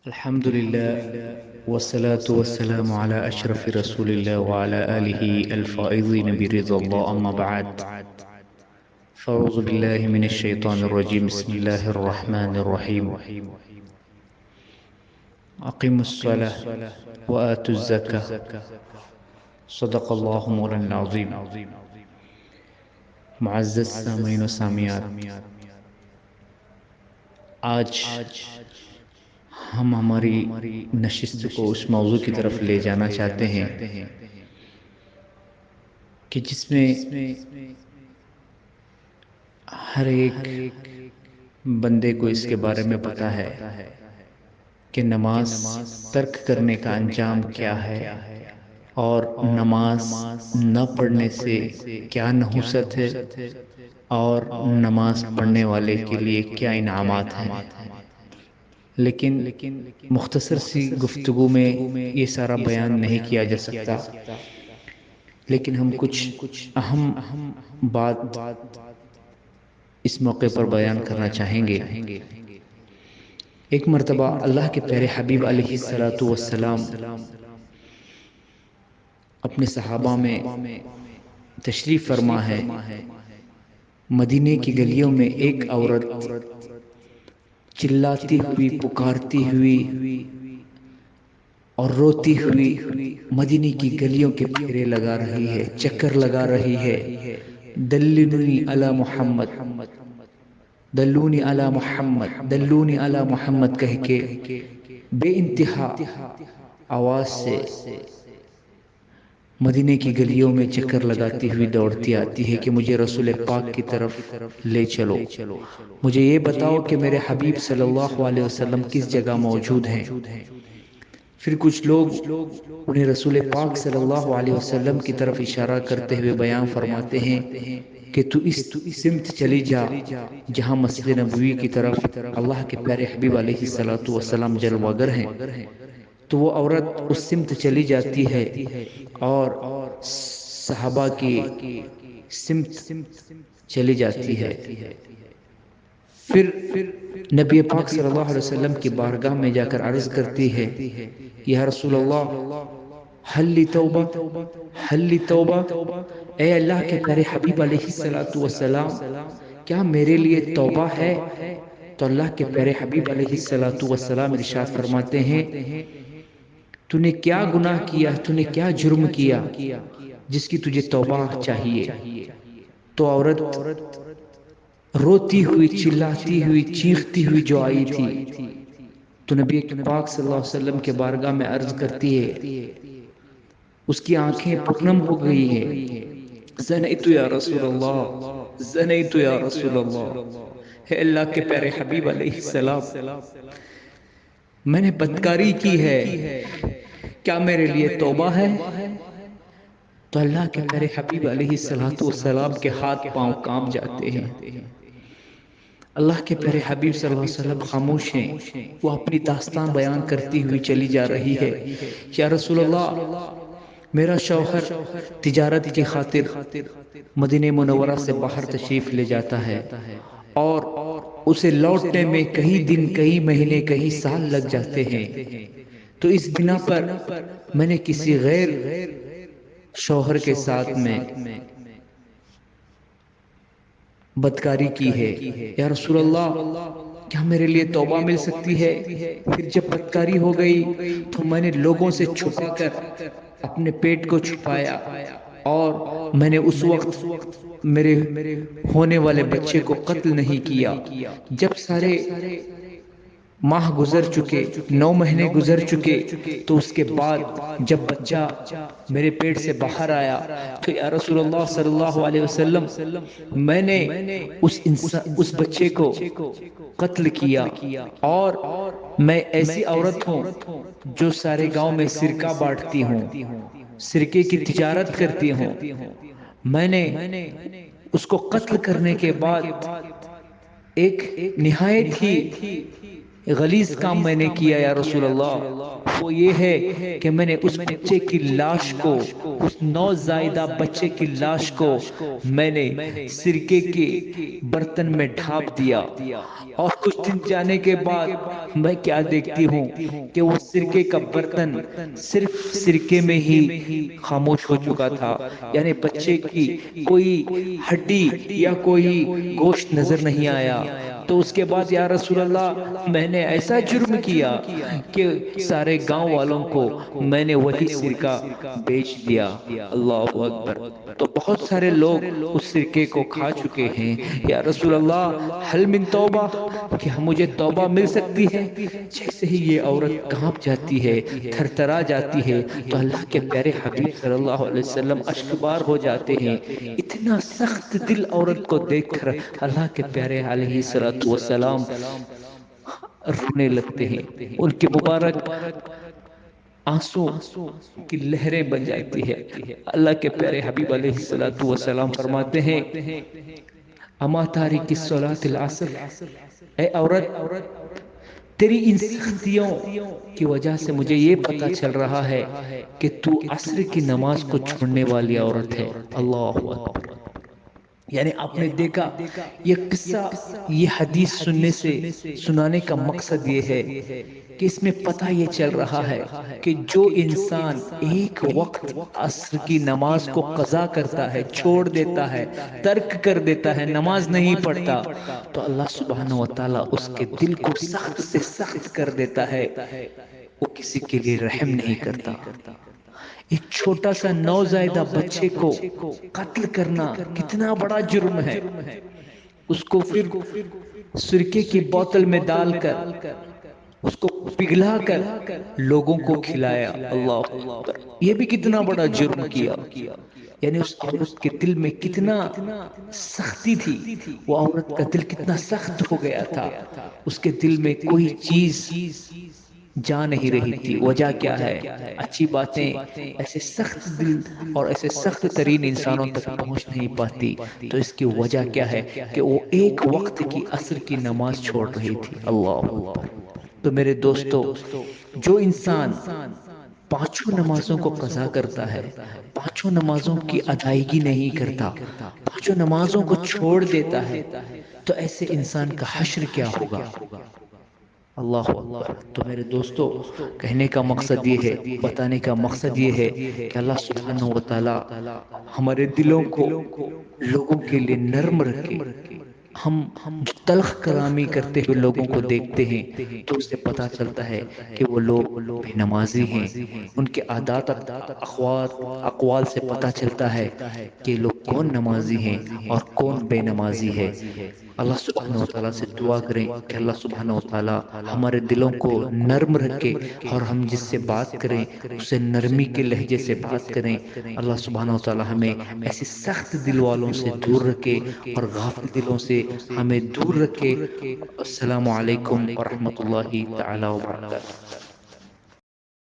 الحمد لله والصلاة والسلام على أشرف رسول الله وعلى آله الفائزين برضا الله، أما بعد. فأعوذ بالله من الشيطان الرجيم. بسم الله الرحمن الرحيم. أقيموا الصلاة وآتوا الزكاة صدق الله مولانا العظيم. معزز سامعین و سامعات، آج ہم ہماری نشست کو اس موضوع کی طرف لے جانا چاہتے ہیں کہ جس میں ہر ایک بندے کو اس کے بارے میں پتہ ہے کہ نماز ترک کرنے کا انجام کیا ہے، اور نماز نہ پڑھنے سے کیا نحوست ہے، اور نماز پڑھنے والے کے لیے کیا انعامات ہیں. لیکن مختصر سی گفتگو میں یہ سارا بیان نہیں کیا جا سکتا، لیکن ہم کچھ اہم بات اس موقع پر بیان کرنا چاہیں گے. ایک مرتبہ اللہ کے پیارے حبیب علیہ الصلاۃ والسلام اپنے صحابہ میں تشریف فرما ہے. مدینے کی گلیوں میں ایک عورت چلاتی ہوئی، پکارتی ہوئی اور روتی ہوئی مدینے کی گلیوں کے پھیرے لگا رہی ہے، چکر لگا رہی ہے. دلنی علی محمد، دلونی علی محمد، دلونی علی محمد کہہ کے بے انتہا آواز سے مدینے کی گلیوں میں چکر لگاتی ہوئی دوڑتی آتی ہے کہ مجھے رسول پاک کی طرف لے چلو، مجھے یہ بتاؤ کہ میرے حبیب صلی اللہ علیہ وسلم کس جگہ موجود ہیں. پھر کچھ لوگ انہیں رسول پاک صلی اللہ علیہ وسلم کی طرف اشارہ کرتے ہوئے بیان فرماتے ہیں کہ تو اس سمت چلی جا جہاں مسجد نبوی کی طرف اللہ کے پیارے حبیب علیہ الصلوۃ والسلام جلوہ گر ہیں. تو وہ عورت اس سمت چلی جاتی ہے اور صحابہ کی سمت چلی جاتی ہے. پھر نبی پاک صلی اللہ علیہ وسلم کی بارگاہ میں جا کر عرض کرتی ہے، یا رسول اللہ حل لی توبہ، حل لی توبہ. اے اللہ کے پیارے حبیب علیہ الصلوۃ والسلام، کیا میرے لیے توبہ ہے؟ تو اللہ کے پیارے حبیب علیہ الصلوۃ والسلام ارشاد فرماتے ہیں، تو نے کیا گناہ کیا، تو نے کیا جرم کیا جس کی تجھے توبہ چاہیے؟ تو عورت روتی ہوئی، چلاتی ہوئی، چیختی ہوئی جو آئی تھی، تو نبی پاک صلی اللہ علیہ وسلم کے بارگاہ میں عرض کرتی ہے، اس کی آنکھیں پرنم ہو گئی ہیں، زنیت یا رسول اللہ، زنیت یا رسول اللہ. ہے اللہ کے پیارے حبیب علیہ السلام، میں نے بدکاری کی ہے، کیا میرے لیے توبہ ہے؟ تو اللہ کے پیارے حبیب علیہ الصلوۃ والسلام کے ہاتھ پاؤں کانپ جاتے ہیں. اللہ کے پیارے حبیب صلی اللہ علیہ وسلم خاموش ہیں. وہ اپنی داستان بیان کرتی ہوئی چلی جا رہی ہے، یا رسول اللہ، میرا شوہر تجارت کی خاطر مدینہ منورہ سے باہر تشریف لے جاتا ہے، اور اسے لوٹنے میں کئی دن، کئی مہینے، کئی سال لگ جاتے ہیں. تو اس بنا پر میں نے کسی غیر شوہر کے ساتھ میں بدکاری کی ہے. یا رسول اللہ، کیا میرے لیے توبہ مل سکتی ہے؟ پھر جب بدکاری ہو گئی تو میں نے لوگوں سے چھپا کر اپنے پیٹ کو چھپایا، اور میں نے اس وقت میرے ہونے والے بچے کو قتل نہیں کیا. جب سارے ماہ گزر چکے، 9 مہینے گزر چکے، تو اس کے بعد جب بچہ میرے پیٹ سے باہر آیا تو یا رسول اللہ صلی اللہ علیہ وسلم، میں نے اس بچے کو قتل کیا. اور میں ایسی عورت ہوں جو سارے گاؤں میں سرکہ بانٹتی ہوں، سرکے کی تجارت کرتی ہوں. میں نے اس کو قتل کرنے کے بعد ایک نہایت ہی غلیظ کام میں نے کیا یا رسول اللہ، وہ یہ ہے کہ میں نے اس بچے کی لاش کو، اس نوزائیدہ بچے کی لاش کو میں نے سرکے کے برتن میں ڈھانپ دیا، اور کچھ دن جانے کے بعد میں کیا دیکھتی ہوں کہ وہ سرکے کا برتن صرف سرکے میں ہی خاموش ہو چکا تھا، یعنی بچے کی کوئی ہڈی یا کوئی گوشت نظر نہیں آیا۔ تو اس کے بعد یا رسول اللہ میں نے ایسا جرم کیا کہ سارے گاؤں والوں کو میں نے وہی سرکہ بیچ دیا۔ اللہ اکبر۔ تو بہت سارے لوگ اس سرکے کو کھا چکے ہیں۔ یا رسول اللہ حل من توبہ، کیا مجھے توبہ مل سکتی ہے؟ جیسے ہی یہ عورت کانپ جاتی ہے، تھر تھرا جاتی ہے، تو اللہ کے پیارے حبیب صلی اللہ علیہ وسلم اشکبار ہو جاتے ہیں۔ اتنا سخت دل عورت کو دیکھ کر اللہ کے پیارے علیہ الصلوۃ والسلام رونے لگتے ہیں، ان کے مبارک آنسو کی لہریں بن جاتی ہے۔ اللہ کے پیارے حبیب علیہ الصلوۃ والسلام فرماتے ہیں اما تارک الصلاۃ العصر، اے عورت تیری ان سختیوں کی وجہ سے مجھے یہ پتا چل رہا ہے کہ تو عصر کی نماز کو چھوڑنے والی عورت ہے۔ اللہ اکبر۔ یعنی آپ نے دیکھا یہ قصہ، یہ حدیث سنانے کا مقصد یہ ہے کہ اس میں پتہ یہ چل رہا ہے کہ جو انسان ایک وقت عصر کی نماز کو قضا کرتا ہے، چھوڑ دیتا ہے، ترک کر دیتا ہے، نماز نہیں پڑھتا، تو اللہ سبحانہ و تعالیٰ اس کے دل کو سخت سے سخت کر دیتا ہے، وہ کسی کے لیے رحم نہیں کرتا۔ ایک چھوٹا سا نوزائیدہ بچے کو قتل کرنا کتنا بڑا جرم ہے، اس کو پھر سرکے کی بوتل میں ڈال کر اس کو پگھلا کر لوگوں کو کھلایا۔ اللہ اکبر، یہ بھی کتنا بڑا جرم کیا۔ یعنی اس عورت کے دل میں کتنا سختی تھی، وہ عورت کا دل کتنا سخت ہو گیا تھا، اس کے دل میں کوئی چیز جا نہیں رہی تھی۔ وجہ کیا ہے؟ اچھی باتیں ایسے سخت دل اور ایسے سخت ترین انسانوں تک پہنچ نہیں پاتی، تو اس کی وجہ کیا ہے کہ وہ ایک وقت کی عصر کی نماز چھوڑ رہی تھی۔ اللہ اکبر۔ تو میرے دوستو، جو انسان پانچوں نمازوں کو قضا کرتا ہے، پانچوں نمازوں کی ادائیگی نہیں کرتا، پانچوں نمازوں کو چھوڑ دیتا ہے، تو ایسے انسان کا حشر کیا ہوگا؟ اللہ اکبر۔ تو میرے دوستو، کہنے کا مقصد یہ ہے، بتانے کا مقصد یہ ہے کہ اللہ سبحانہ و تعالی ہمارے دلوں کو لوگوں کے لیے نرم رکھے۔ ہم جو تلخ کلامی کرتے ہوئے لوگوں کو دیکھتے ہیں تو اس سے پتہ چلتا ہے کہ وہ لوگ بے نمازی ہیں۔ ان کے عادات اقوال سے پتہ چلتا ہے کہ لوگ کون نمازی ہیں اور کون بے نمازی ہے۔ اللہ سبحانہ و تعالیٰ سے دعا کریں کہ اللہ سبحانہ و تعالیٰ ہمارے دلوں کو نرم رکھے، اور ہم جس سے بات کریں اسے نرمی کے لہجے سے بات کریں۔ اللہ سبحانہ و تعالیٰ ہمیں ایسی سخت دل والوں سے دور رکھے اور غافل دلوں سے ہمیں دور رکھے۔ السلام علیکم ورحمۃ اللہ تعالی وبرکاتہ۔